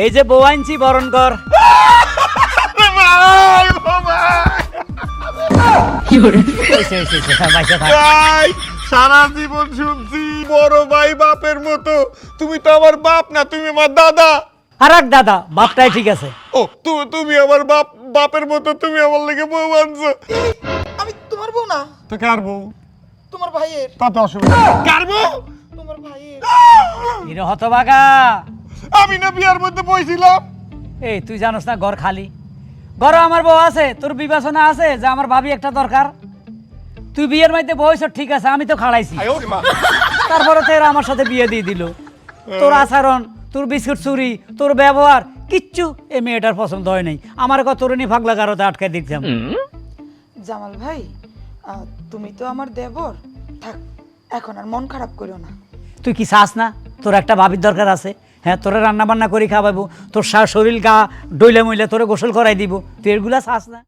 এই যে বউ আনছি বরণ কর। সারা জীবন শুনছি বড় ভাই বাপের মতো, তুমি তো আমার বাপ না, তুমি আমার দাদা। আর এক দাদা, বাপটাই ঠিক আছে। ও তুমি আমার বাপের মতো, তুমি আমার লেগে বউ আনছো। আমি তোমার বউ না, তো কার বউ? তোমার ভাইয়ের। তাতে অসুবিধা কার বউ? তোমার ভাইয়ের। হিরো হতবাগা, আমি না বিয়ার মধ্যে বইছিলাম। এই তুই জানোস না ঘর খালি? ঘরে আমার বউ আছে, তোর বিবেচনা আছে যে আমার ভাবি একটা দরকার? তুই বিয়ের মধ্যে বয়স ঠিক আছে, আমি তো খাড়াইছি, তারপরে তো এরা আমার সাথে বিয়ে দিয়ে দিল। তোর আচরণ, তোর বিস্কুট চুরি, তোর ব্যবহার কিচ্ছু এই মেয়েটার পছন্দ হয় নাই। আমার কত তরুণী ফাগলা গারোতে আটকে দিতাম। জামাল ভাই, তুমি তো আমার দেবর, থাক এখন আর মন খারাপ করো না। তুই কি চাস না তোর একটা ভাবির দরকার আছে? হ্যাঁ, তোরে রান্না বান্না করে খাওয়াবো, তোর শরীর গা ডইলে মইলে তোরে গোসল করাই দিব, তুই এগুলা চাস না?